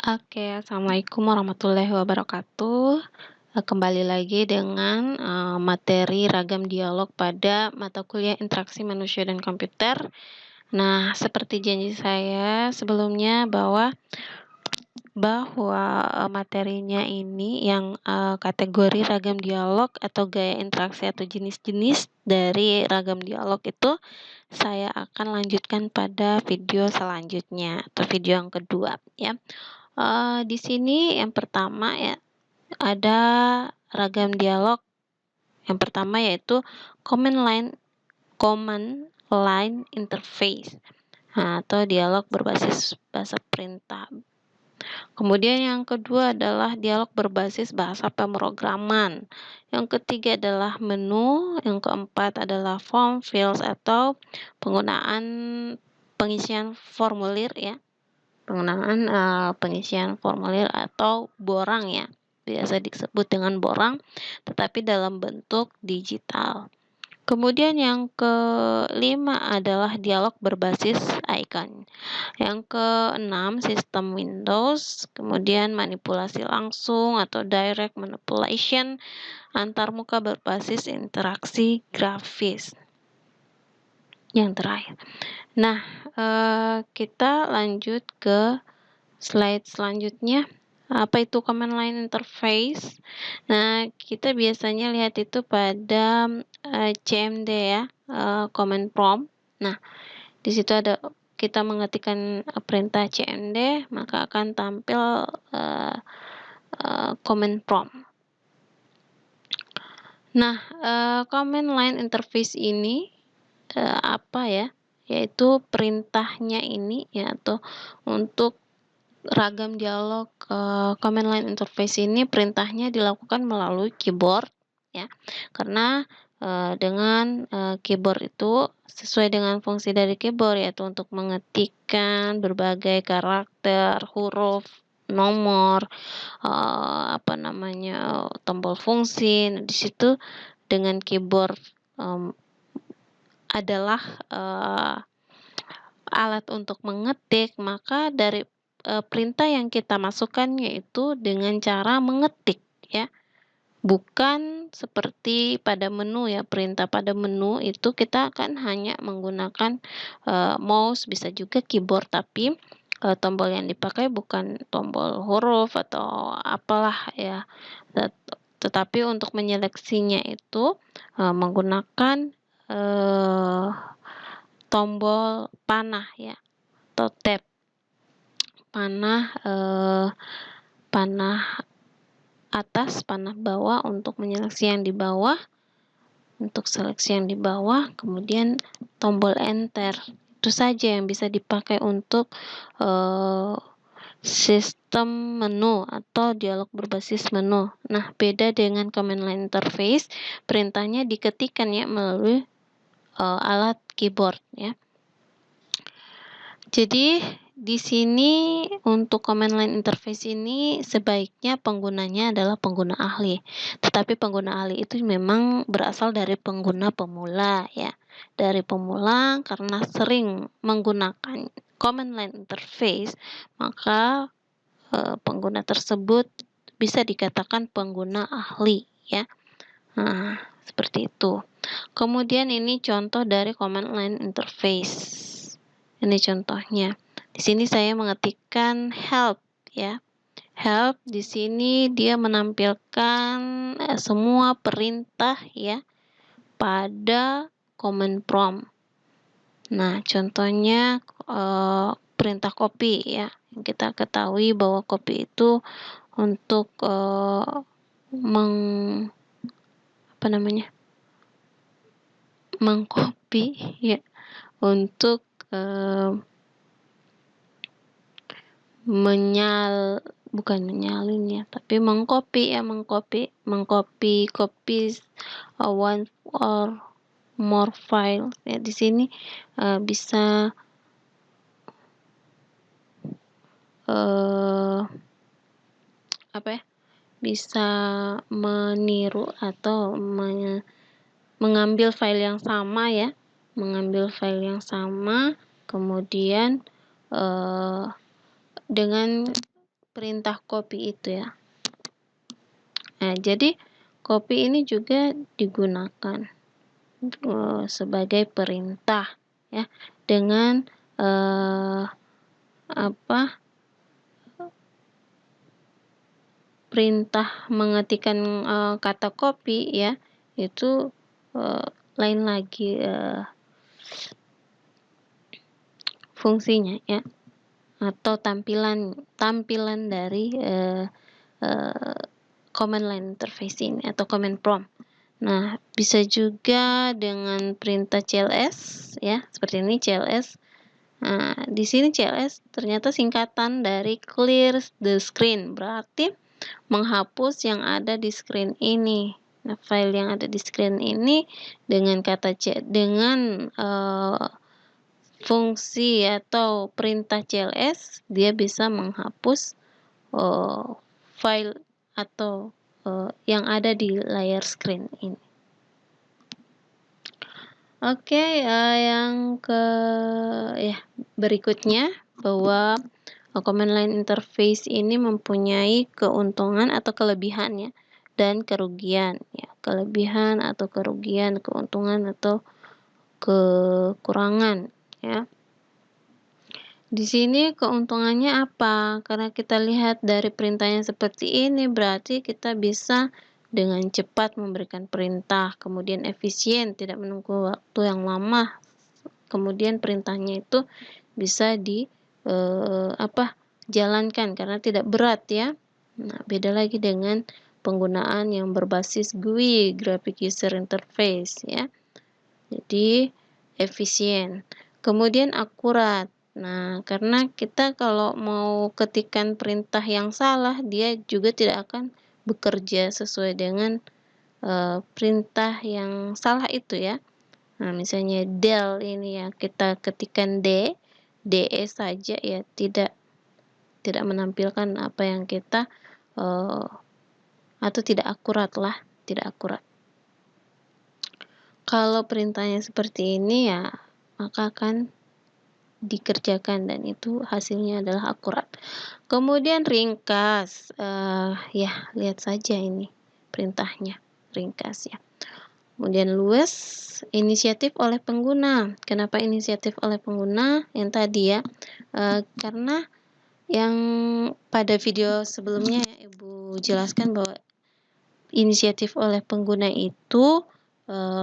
Assalamualaikum warahmatullahi wabarakatuh. Kembali lagi dengan, materi ragam dialog pada mata kuliah Interaksi Manusia dan Komputer. Nah, seperti janji saya sebelumnya bahwa materinya ini yang, kategori ragam dialog atau gaya interaksi atau jenis-jenis dari ragam dialog itu, saya akan lanjutkan pada video selanjutnya atau video yang kedua ya. Di sini yang pertama ya, ada ragam dialog yang pertama yaitu command line interface, atau dialog berbasis bahasa perintah. Kemudian yang kedua adalah dialog berbasis bahasa pemrograman. Yang ketiga adalah menu, yang keempat adalah form fields atau penggunaan pengisian formulir ya. Pengisian formulir atau borang ya, biasa disebut dengan borang, tetapi dalam bentuk digital. Kemudian yang kelima adalah dialog berbasis icon. Yang keenam sistem Windows, kemudian manipulasi langsung atau direct manipulation antarmuka berbasis interaksi grafis. Yang terakhir. Nah, kita lanjut ke slide selanjutnya. Apa itu command line interface? Nah, kita biasanya lihat itu pada CMD ya, command prompt. Nah, di situ ada kita mengetikkan perintah CMD, maka akan tampil command prompt. Nah, command line interface ini apa ya? Yaitu perintahnya ini ya, atau untuk ragam dialog command line interface ini perintahnya dilakukan melalui keyboard ya, karena dengan keyboard itu sesuai dengan fungsi dari keyboard, yaitu untuk mengetikkan berbagai karakter, huruf, nomor, tombol fungsi. Nah, di situ dengan keyboard adalah alat untuk mengetik, maka dari perintah yang kita masukkan yaitu dengan cara mengetik ya, bukan seperti pada menu ya. Perintah pada menu itu kita kan hanya menggunakan mouse, bisa juga keyboard, tapi tombol yang dipakai bukan tombol huruf atau apalah ya, tetapi untuk menyeleksinya itu menggunakan tombol panah ya, atau tab. Panah atas, panah bawah untuk menyeleksi yang di bawah, untuk seleksi yang di bawah, kemudian tombol enter. Itu saja yang bisa dipakai untuk sistem menu atau dialog berbasis menu. Nah, beda dengan command line interface, perintahnya diketikkan ya melalui alat keyboard ya. Jadi di sini untuk command line interface ini sebaiknya penggunanya adalah pengguna ahli. Tetapi pengguna ahli itu memang berasal dari pengguna pemula ya. Dari pemula karena sering menggunakan command line interface, maka pengguna tersebut bisa dikatakan pengguna ahli ya. Nah, seperti itu. Kemudian ini contoh dari command line interface. Ini contohnya. Di sini saya mengetikkan help ya. Help di sini dia menampilkan semua perintah ya pada command prompt. Nah, contohnya perintah copy ya. Kita ketahui bahwa copy itu untuk mengcopy ya, untuk bukan menyalin ya, tapi mengcopy one or more file ya. Di sini bisa bisa meniru atau mengambil file yang sama ya, kemudian dengan perintah copy itu ya. Nah, jadi copy ini juga digunakan sebagai perintah ya, dengan perintah mengetikkan kata copy ya, itu lain lagi fungsinya ya, atau tampilan dari command line interface ini atau command prompt. Nah, bisa juga dengan perintah CLS ya, seperti ini CLS. Nah, di sini CLS ternyata singkatan dari clear the screen, berarti menghapus yang ada di screen ini. Nah, file yang ada di screen ini dengan fungsi atau perintah CLS, dia bisa menghapus file atau yang ada di layar screen ini. Oke, yang berikutnya bahwa command line interface ini mempunyai keuntungan atau kelebihan ya, dan kerugian ya. Kelebihan atau kerugian, keuntungan atau kekurangan ya. Di sini keuntungannya apa? Karena kita lihat dari perintahnya seperti ini, berarti kita bisa dengan cepat memberikan perintah, kemudian efisien, tidak menunggu waktu yang lama. Kemudian perintahnya itu bisa jalankan karena tidak berat ya. Nah, beda lagi dengan penggunaan yang berbasis GUI, Graphic User Interface ya. Jadi efisien. Kemudian akurat. Nah, karena kita kalau mau ketikkan perintah yang salah, dia juga tidak akan bekerja sesuai dengan perintah yang salah itu ya. Nah, misalnya del ini ya, kita ketikkan DE saja ya, tidak menampilkan apa yang kita atau tidak akurat lah, tidak akurat. Kalau perintahnya seperti ini ya, maka akan dikerjakan dan itu hasilnya adalah akurat. Kemudian ringkas, ya lihat saja ini perintahnya ringkas ya. Kemudian luas, inisiatif oleh pengguna. Kenapa inisiatif oleh pengguna? Yang tadi ya, karena yang pada video sebelumnya ya, Ibu jelaskan bahwa inisiatif oleh pengguna itu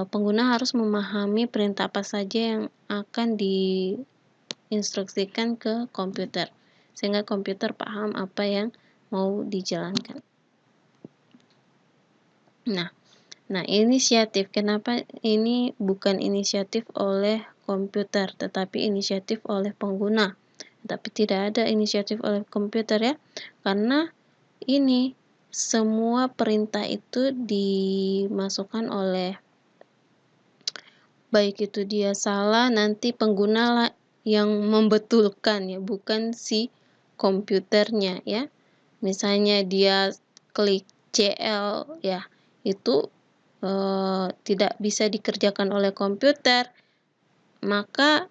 pengguna harus memahami perintah apa saja yang akan diinstruksikan ke komputer sehingga komputer paham apa yang mau dijalankan. Nah, inisiatif, kenapa ini bukan inisiatif oleh komputer tetapi inisiatif oleh pengguna? Tapi tidak ada inisiatif oleh komputer ya, karena ini semua perintah itu dimasukkan oleh, baik itu dia salah, nanti pengguna lah yang membetulkan ya, bukan si komputernya ya. Misalnya dia klik CL ya, itu tidak bisa dikerjakan oleh komputer, maka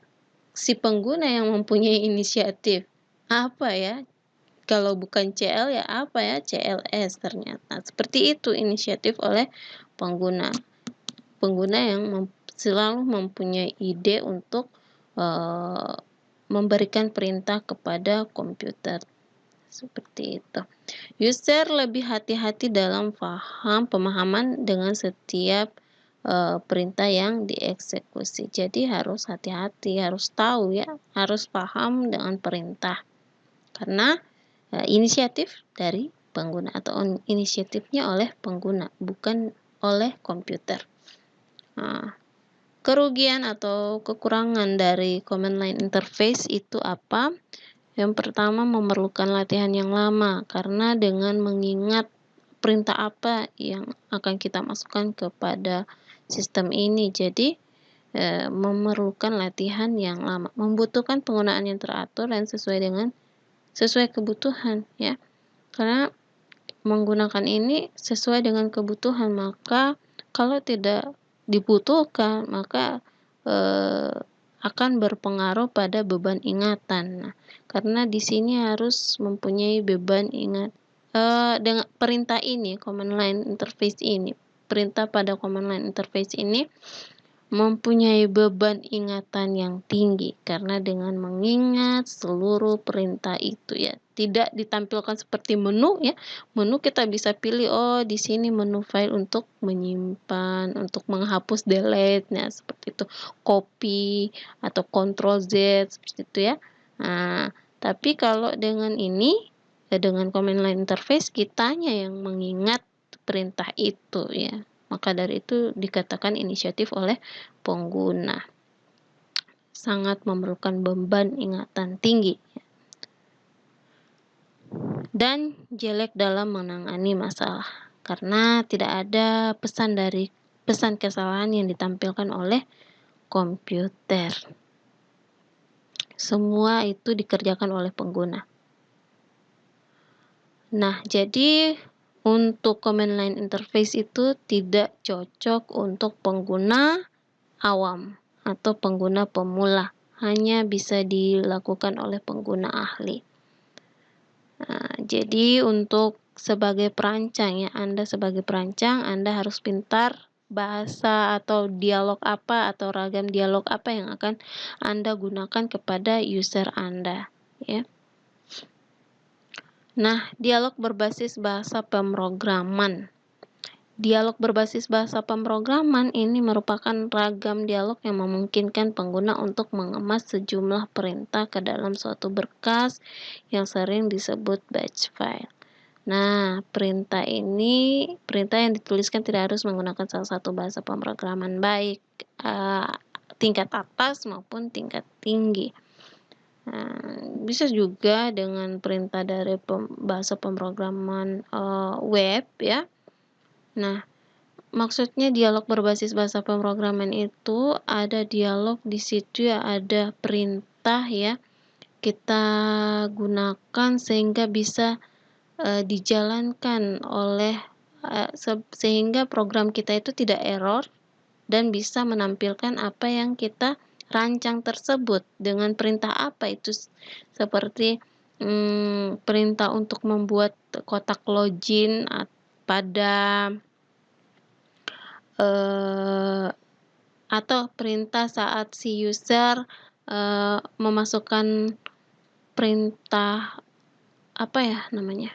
si pengguna yang mempunyai inisiatif. Apa ya? Kalau bukan CL ya apa ya? CLS ternyata. Seperti itu inisiatif oleh pengguna. Pengguna yang selalu mempunyai ide untuk memberikan perintah kepada komputer. Seperti itu. User lebih hati-hati dalam pemahaman dengan setiap perintah yang dieksekusi. Jadi harus hati-hati, harus tahu ya, harus paham dengan perintah. Karena inisiatif dari pengguna atau inisiatifnya oleh pengguna, bukan oleh komputer. Nah, kerugian atau kekurangan dari command line interface itu apa? Yang pertama, memerlukan latihan yang lama, karena dengan mengingat perintah apa yang akan kita masukkan kepada sistem ini, jadi memerlukan latihan yang lama, membutuhkan penggunaan yang teratur dan sesuai kebutuhan ya, karena menggunakan ini sesuai dengan kebutuhan, maka kalau tidak dibutuhkan maka akan berpengaruh pada beban ingatan. Nah, karena di sini harus mempunyai beban ingat dengan perintah ini, command line interface ini, perintah pada command line interface ini mempunyai beban ingatan yang tinggi karena dengan mengingat seluruh perintah itu ya, tidak ditampilkan seperti menu ya. Menu kita bisa pilih, oh di sini menu file untuk menyimpan, untuk menghapus, delete, nah seperti itu, copy atau Ctrl Z seperti itu ya. Nah, tapi kalau dengan ini dengan command line interface kitanya yang mengingat perintah itu ya. Maka dari itu dikatakan inisiatif oleh pengguna. Sangat memerlukan beban ingatan tinggi dan jelek dalam menangani masalah karena tidak ada pesan kesalahan yang ditampilkan oleh komputer. Semua itu dikerjakan oleh pengguna. Nah, jadi untuk command line interface itu tidak cocok untuk pengguna awam atau pengguna pemula, hanya bisa dilakukan oleh pengguna ahli. Nah, jadi untuk sebagai perancang ya, Anda sebagai perancang Anda harus pintar bahasa atau dialog apa atau ragam dialog apa yang akan Anda gunakan kepada user Anda ya. Nah, dialog berbasis bahasa pemrograman. Dialog berbasis bahasa pemrograman ini merupakan ragam dialog yang memungkinkan pengguna untuk mengemas sejumlah perintah ke dalam suatu berkas yang sering disebut batch file. Nah, perintah yang dituliskan tidak harus menggunakan salah satu bahasa pemrograman baik tingkat atas maupun tingkat tinggi. Nah, bisa juga dengan perintah dari bahasa pemrograman web ya. Nah, maksudnya dialog berbasis bahasa pemrograman itu ada dialog di situ ya, ada perintah ya. Kita gunakan sehingga bisa dijalankan oleh sehingga program kita itu tidak error dan bisa menampilkan apa yang kita rancang tersebut dengan perintah apa itu, seperti perintah untuk membuat kotak login pada atau perintah saat si user memasukkan perintah apa ya namanya,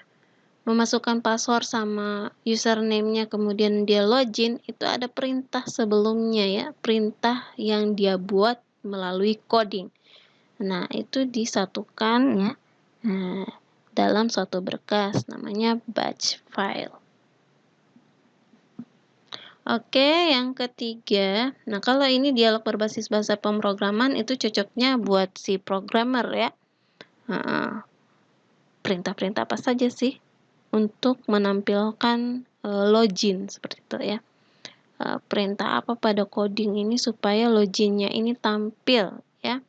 memasukkan password sama username-nya kemudian dia login, itu ada perintah sebelumnya ya, perintah yang dia buat melalui coding. Nah, itu disatukan ya dalam suatu berkas namanya batch file. Oke, yang ketiga, nah kalau ini dialog berbasis bahasa pemrograman itu cocoknya buat si programmer ya. Perintah-perintah apa saja sih untuk menampilkan login seperti itu ya. Perintah apa pada coding ini supaya loginnya ini tampil ya.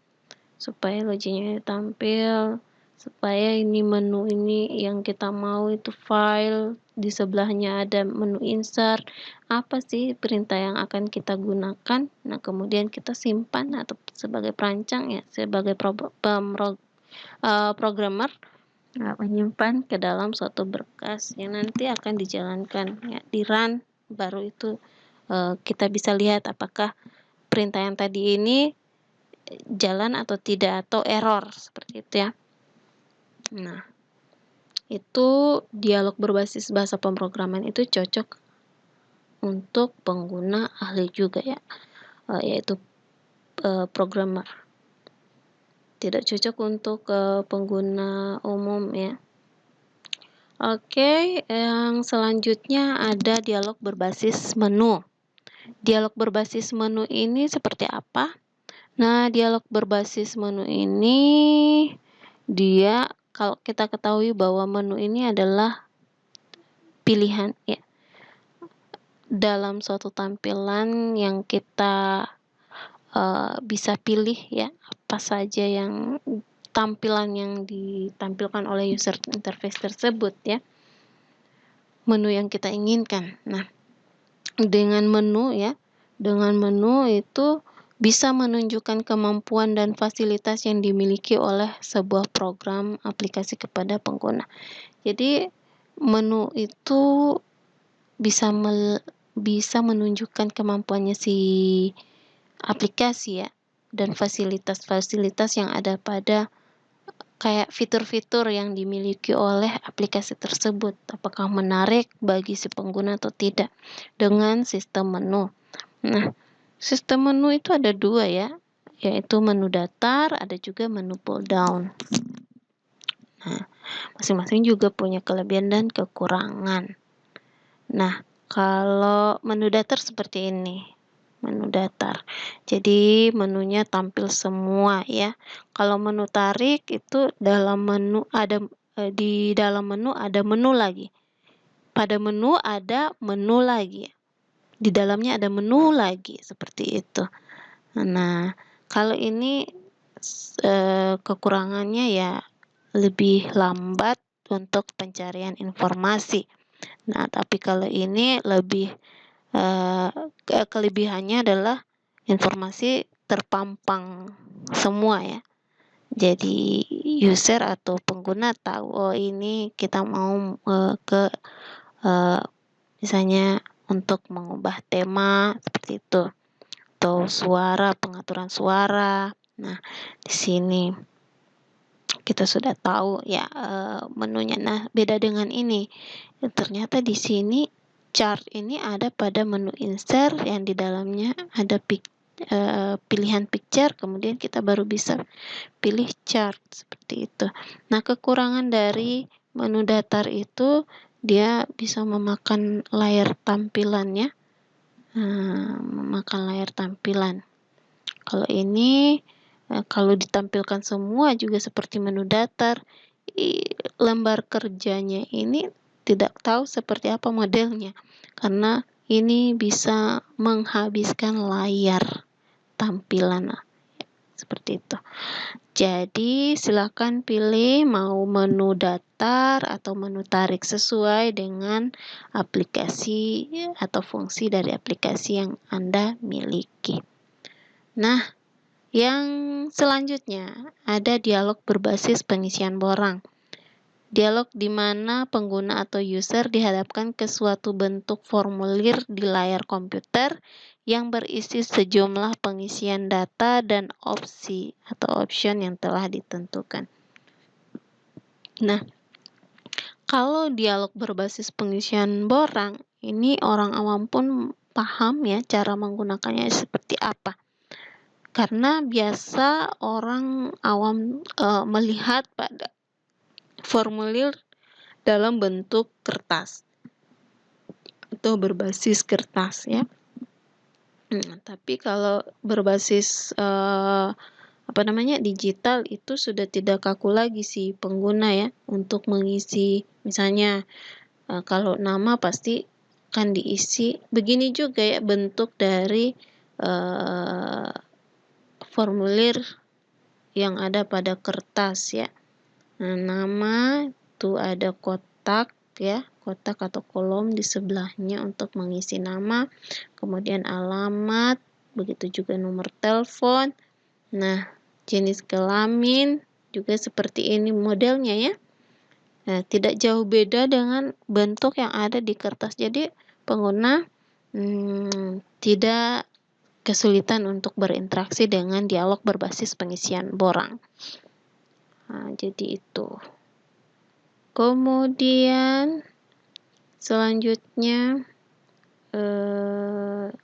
Supaya loginnya ini tampil, supaya ini menu ini yang kita mau itu file, di sebelahnya ada menu insert. Apa sih perintah yang akan kita gunakan? Nah, kemudian kita simpan atau sebagai perancang ya, sebagai programmer menyimpan ke dalam suatu berkas yang nanti akan dijalankan ya, di run, baru itu kita bisa lihat apakah perintah yang tadi ini jalan atau tidak atau error seperti itu ya. Nah, itu dialog berbasis bahasa pemrograman itu cocok untuk pengguna ahli juga ya, yaitu programmer. Tidak cocok untuk pengguna umum ya. Oke, yang selanjutnya ada dialog berbasis menu. Dialog berbasis menu ini seperti apa? Nah, dialog berbasis menu ini dia, kalau kita ketahui bahwa menu ini adalah pilihan ya. Dalam suatu tampilan yang kita bisa pilih ya, apa saja yang tampilan yang ditampilkan oleh user interface tersebut ya, menu yang kita inginkan. Nah, dengan menu ya, dengan menu itu bisa menunjukkan kemampuan dan fasilitas yang dimiliki oleh sebuah program aplikasi kepada pengguna. Jadi, menu itu bisa menunjukkan kemampuannya si aplikasi ya, dan fasilitas-fasilitas yang ada pada kayak fitur-fitur yang dimiliki oleh aplikasi tersebut, apakah menarik bagi si pengguna atau tidak, dengan sistem menu. Nah, sistem menu itu ada 2 ya, yaitu menu datar, ada juga menu pull down. Nah, masing-masing juga punya kelebihan dan kekurangan. Nah, kalau menu datar seperti ini, menu datar. Jadi menunya tampil semua ya. Kalau menu tarik itu dalam menu ada di dalam menu ada menu lagi. Pada menu ada menu lagi. Di dalamnya ada menu lagi seperti itu. Nah, kalau ini kekurangannya ya lebih lambat untuk pencarian informasi. Nah, tapi kalau ini lebih kelebihannya adalah informasi terpampang semua ya. Jadi user atau pengguna tahu, oh ini kita mau ke misalnya untuk mengubah tema seperti itu, atau suara, pengaturan suara. Nah, di sini kita sudah tahu ya menunya. Nah, beda dengan ini. Ternyata di sini chart ini ada pada menu insert yang di dalamnya ada pilihan picture, kemudian kita baru bisa pilih chart seperti itu. Nah, kekurangan dari menu datar itu dia bisa memakan layar tampilannya, memakan layar tampilan. Kalau ini kalau ditampilkan semua juga seperti menu datar, lembar kerjanya ini tidak tahu seperti apa modelnya, karena ini bisa menghabiskan layar tampilan seperti itu. Jadi silakan pilih mau menu datar atau menu tarik sesuai dengan aplikasi atau fungsi dari aplikasi yang Anda miliki. Nah, yang selanjutnya ada dialog berbasis pengisian borang. Dialog di mana pengguna atau user dihadapkan ke suatu bentuk formulir di layar komputer yang berisi sejumlah pengisian data dan opsi atau option yang telah ditentukan. Nah, kalau dialog berbasis pengisian borang, ini orang awam pun paham ya cara menggunakannya seperti apa. Karena biasa orang awam melihat pada formulir dalam bentuk kertas atau berbasis kertas ya. Tapi kalau berbasis digital itu sudah tidak kaku lagi si pengguna ya untuk mengisi, misalnya kalau nama pasti akan diisi. Begini juga ya bentuk dari formulir yang ada pada kertas ya. Nah, nama itu ada kotak ya, kotak atau kolom di sebelahnya untuk mengisi nama, kemudian alamat, begitu juga nomor telepon. Nah, jenis kelamin juga seperti ini modelnya ya. Nah, tidak jauh beda dengan bentuk yang ada di kertas. Jadi pengguna tidak kesulitan untuk berinteraksi dengan dialog berbasis pengisian borang. Nah, jadi itu. Kemudian selanjutnya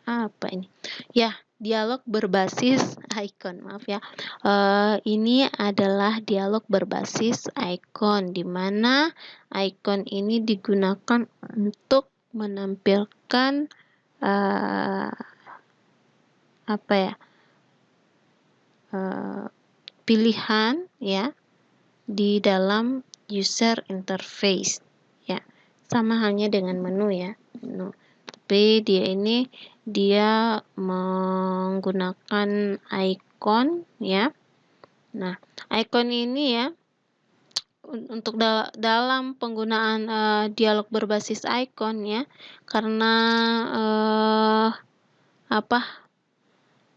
apa ini? Ya, dialog berbasis icon. Maaf ya. Ini adalah dialog berbasis icon, di mana icon ini digunakan untuk menampilkan pilihan ya di dalam user interface ya, sama halnya dengan menu ya, menu. Tapi dia menggunakan icon ya. Nah, icon ini ya untuk dalam penggunaan dialog berbasis icon ya, karena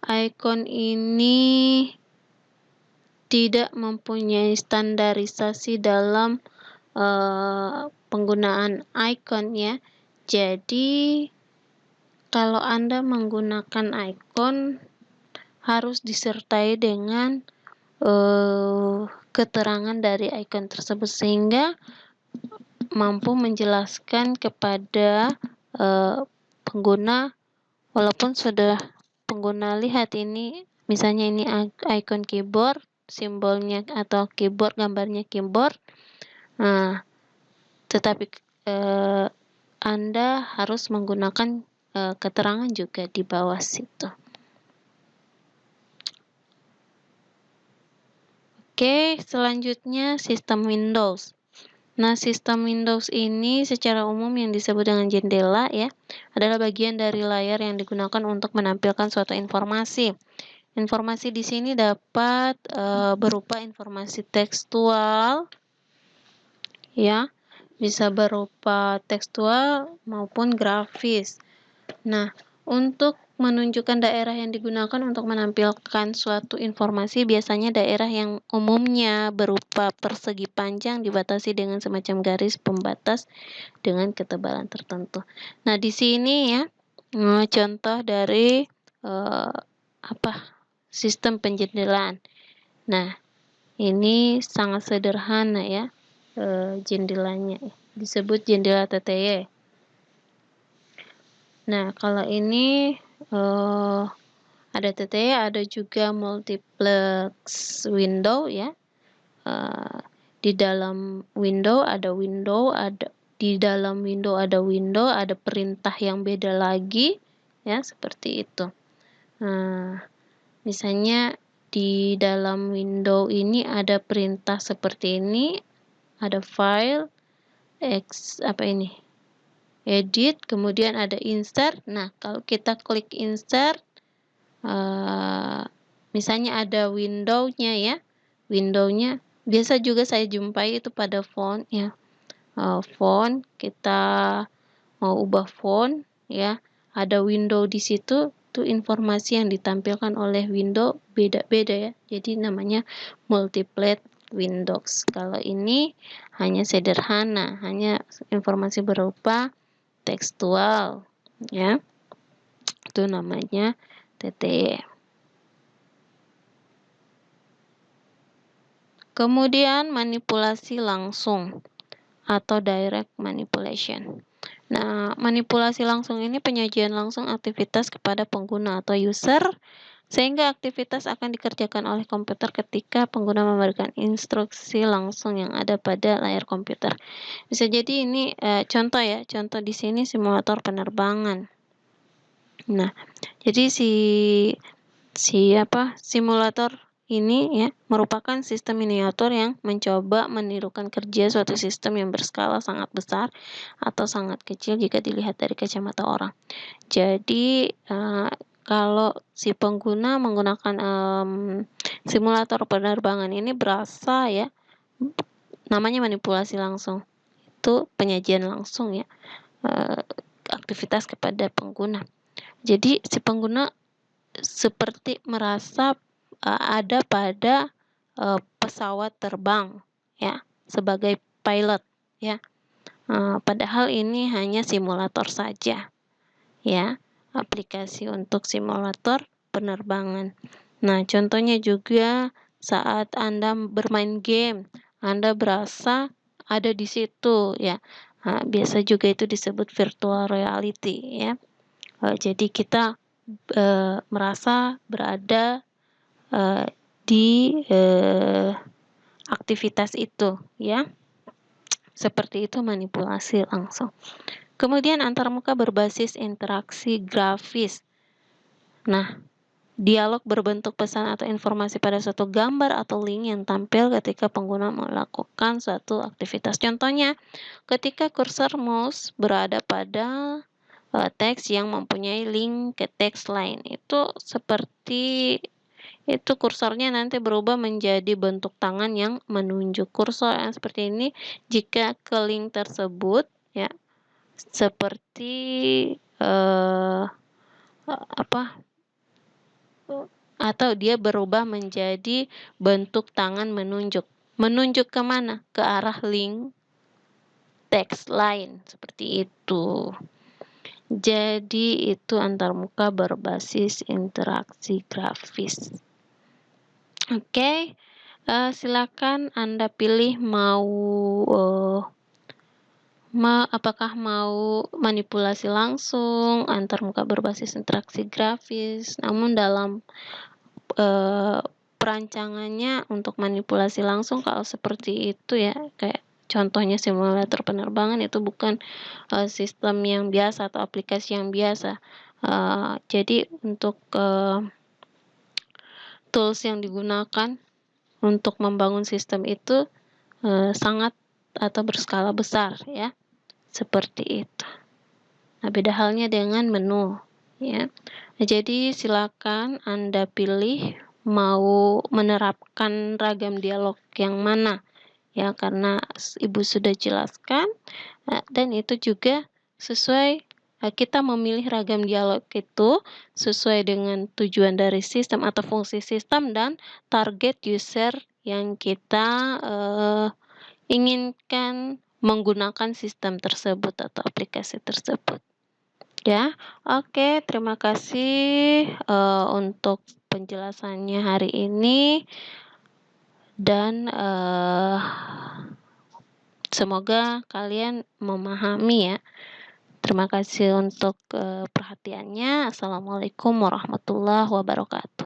icon ini tidak mempunyai standarisasi dalam penggunaan icon ya. Jadi kalau Anda menggunakan icon harus disertai dengan keterangan dari icon tersebut sehingga mampu menjelaskan kepada pengguna, walaupun sudah pengguna lihat ini, misalnya ini icon keyboard, simbolnya atau keyboard, gambarnya keyboard. Nah, tetapi Anda harus menggunakan keterangan juga di bawah situ. Oke, selanjutnya sistem Windows. Nah, sistem Windows ini secara umum yang disebut dengan jendela ya, adalah bagian dari layar yang digunakan untuk menampilkan suatu informasi. Informasi di sini dapat berupa informasi tekstual ya, bisa berupa tekstual maupun grafis. Nah, untuk menunjukkan daerah yang digunakan untuk menampilkan suatu informasi, biasanya daerah yang umumnya berupa persegi panjang dibatasi dengan semacam garis pembatas dengan ketebalan tertentu. Nah, di sini ya, contoh dari sistem penjendelaan. Nah, ini sangat sederhana ya, jendelanya disebut jendela TTY. Nah, kalau ini ada TTY, ada juga multiplex window ya. Di dalam window, di dalam window ada perintah yang beda lagi ya, seperti itu. Nah, misalnya di dalam window ini ada perintah seperti ini, ada file, edit, kemudian ada insert. Nah, kalau kita klik insert, misalnya ada window-nya ya, window-nya biasa juga saya jumpai itu pada font ya. Font, kita mau ubah font ya, ada window di situ, tuh informasi yang ditampilkan oleh window beda-beda ya, jadi namanya multiplet windows. Kalau ini hanya sederhana, hanya informasi berupa tekstual ya, itu namanya TTY. Kemudian manipulasi langsung atau direct manipulation. Nah, manipulasi langsung ini penyajian langsung aktivitas kepada pengguna atau user, sehingga aktivitas akan dikerjakan oleh komputer ketika pengguna memberikan instruksi langsung yang ada pada layar komputer. Bisa jadi ini contoh ya, contoh di sini simulator penerbangan. Nah, jadi simulator ini ya merupakan sistem miniatur yang mencoba menirukan kerja suatu sistem yang berskala sangat besar atau sangat kecil jika dilihat dari kacamata orang. Jadi kalau si pengguna menggunakan simulator penerbangan ini berasa ya, namanya manipulasi langsung, itu penyajian langsung ya, aktivitas kepada pengguna. Jadi si pengguna seperti merasa ada pada pesawat terbang ya, sebagai pilot ya. Padahal ini hanya simulator saja ya, aplikasi untuk simulator penerbangan. Nah, contohnya juga saat Anda bermain game, Anda berasa ada di situ ya. Biasa juga itu disebut virtual reality ya. Jadi kita merasa berada di aktivitas itu ya. Seperti itu manipulasi langsung. Kemudian antarmuka berbasis interaksi grafis. Nah, dialog berbentuk pesan atau informasi pada suatu gambar atau link yang tampil ketika pengguna melakukan suatu aktivitas. Contohnya, ketika kursor mouse berada pada teks yang mempunyai link ke teks lain, itu seperti itu kursornya nanti berubah menjadi bentuk tangan yang menunjuk kursor yang seperti ini jika ke link tersebut ya, seperti atau dia berubah menjadi bentuk tangan menunjuk. Menunjuk ke mana? Ke arah link teks lain, seperti itu. Jadi itu antarmuka berbasis interaksi grafis. Oke, silakan Anda pilih apakah mau manipulasi langsung, antarmuka berbasis interaksi grafis, namun dalam perancangannya untuk manipulasi langsung kalau seperti itu ya, kayak contohnya simulator penerbangan itu bukan sistem yang biasa atau aplikasi yang biasa. Jadi untuk tools yang digunakan untuk membangun sistem itu sangat atau berskala besar ya, seperti itu. Nah, beda halnya dengan menu ya. Jadi silakan Anda pilih mau menerapkan ragam dialog yang mana ya, karena Ibu sudah jelaskan dan itu juga sesuai kita memilih ragam dialog itu sesuai dengan tujuan dari sistem atau fungsi sistem dan target user yang kita inginkan menggunakan sistem tersebut atau aplikasi tersebut. Ya, oke, terima kasih untuk penjelasannya hari ini dan semoga kalian memahami ya. Terima kasih untuk perhatiannya. Assalamualaikum warahmatullahi wabarakatuh.